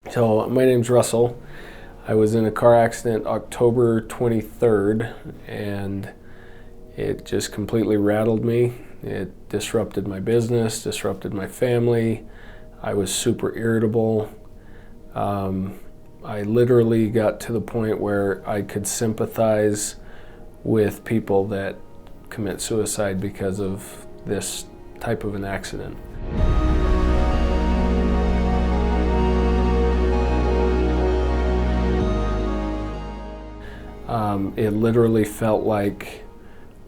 So my name's Russell. I was in a car accident October 23rd, and it just completely rattled me. It disrupted my business, disrupted my family. I was super irritable. I literally got to the point where I could sympathize with people that commit suicide because of this type of an accident. It literally felt like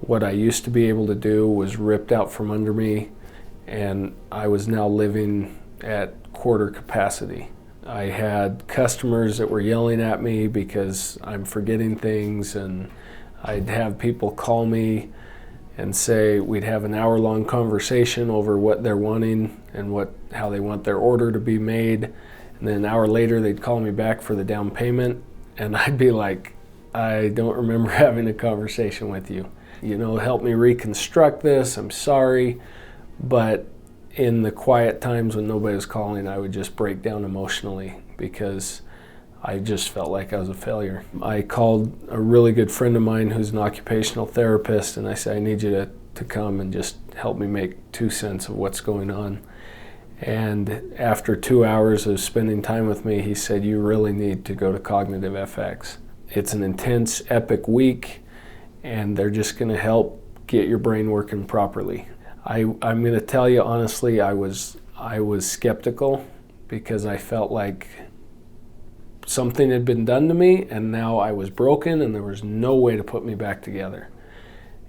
what I used to be able to do was ripped out from under me, and I was now living at quarter capacity. I had customers that were yelling at me because I'm forgetting things, and I'd have people call me and say we'd have an hour-long conversation over what they're wanting and how they want their order to be made, and then an hour later they'd call me back for the down payment, and I'd be like, I don't remember having a conversation with you. Help me reconstruct this, I'm sorry. But in the quiet times when nobody was calling, I would just break down emotionally because I just felt like I was a failure. I called a really good friend of mine who's an occupational therapist, and I said, I need you to come and just help me make 2 cents of what's going on. And after 2 hours of spending time with me, he said, you really need to go to Cognitive FX. It's an intense, epic week, and they're just going to help get your brain working properly. I'm going to tell you honestly, I was skeptical because I felt like something had been done to me, and now I was broken, and there was no way to put me back together.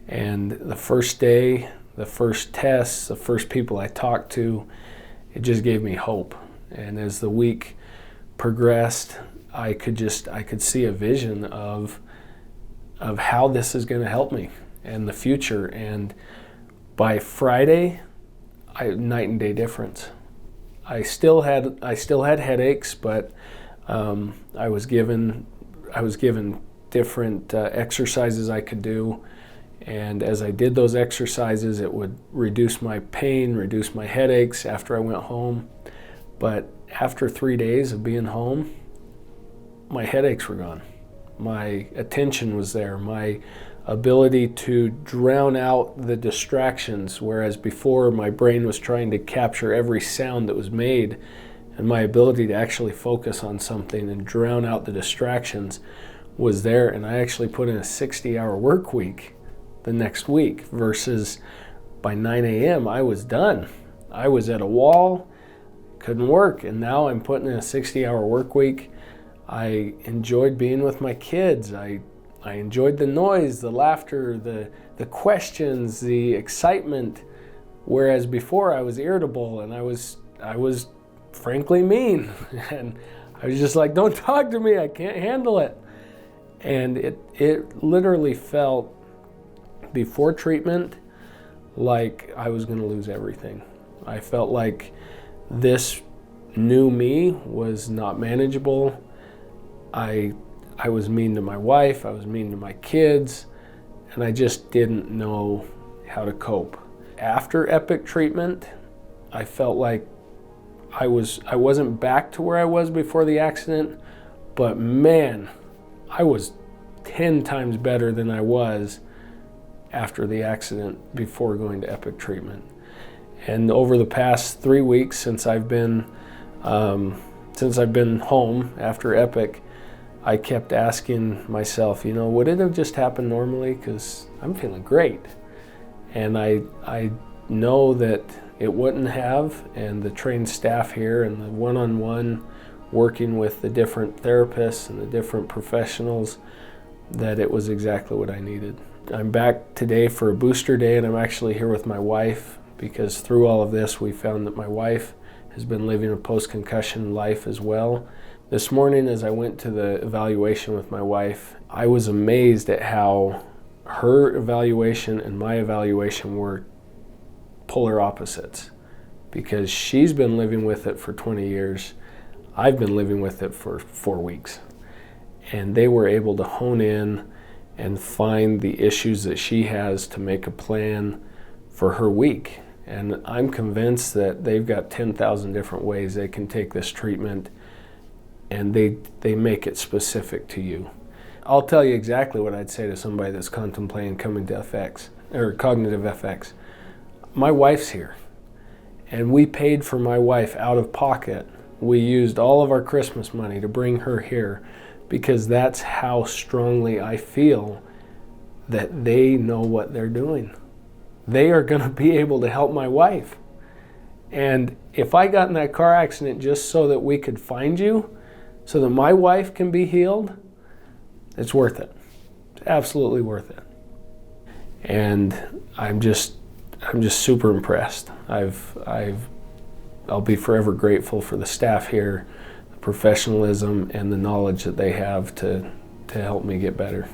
And the first day, the first tests, the first people I talked to, it just gave me hope. And as the week progressed, I could see a vision of how this is going to help me in the future. And by Friday, night and day difference. I still had headaches, but I was given different exercises I could do. And as I did those exercises, it would reduce my pain, reduce my headaches after I went home. But after 3 days of being home, my headaches were gone. My attention was there. My ability to drown out the distractions, whereas before my brain was trying to capture every sound that was made, and my ability to actually focus on something and drown out the distractions was there. And I actually put in a 60-hour work week the next week versus by 9 a.m. I was done. I was at a wall, couldn't work, and now I'm putting in a 60-hour work week. I enjoyed being with my kids. I enjoyed the noise, the laughter, the questions, the excitement, whereas before I was irritable and I was frankly mean, and I was just like, don't talk to me, I can't handle it. And it literally felt before treatment like I was going to lose everything. I felt like this new me was not manageable. I was mean to my wife, I was mean to my kids, and I just didn't know how to cope. After Epic treatment, I felt like I wasn't back to where I was before the accident, but man, I was 10 times better than I was after the accident before going to Epic treatment. And over the past 3 weeks since I've been home after Epic, I kept asking myself, would it have just happened normally? Because I'm feeling great. And I know that it wouldn't have, and the trained staff here and the one-on-one working with the different therapists and the different professionals, that it was exactly what I needed. I'm back today for a booster day, and I'm actually here with my wife because through all of this we found that my wife has been living a post-concussion life as well. This morning as I went to the evaluation with my wife, I was amazed at how her evaluation and my evaluation were polar opposites, because she's been living with it for 20 years. I've been living with it for 4 weeks. And they were able to hone in and find the issues that she has to make a plan for her week. And I'm convinced that they've got 10,000 different ways they can take this treatment and they make it specific to you. I'll tell you exactly what I'd say to somebody that's contemplating coming to FX, or cognitive FX. My wife's here, and we paid for my wife out of pocket. We used all of our Christmas money to bring her here because that's how strongly I feel that they know what they're doing. They are going to be able to help my wife. And if I got in that car accident just so that we could find you, so that my wife can be healed, it's worth it. It's absolutely worth it. And I'm just super impressed. I'll be forever grateful for the staff here, the professionalism and the knowledge that they have to help me get better.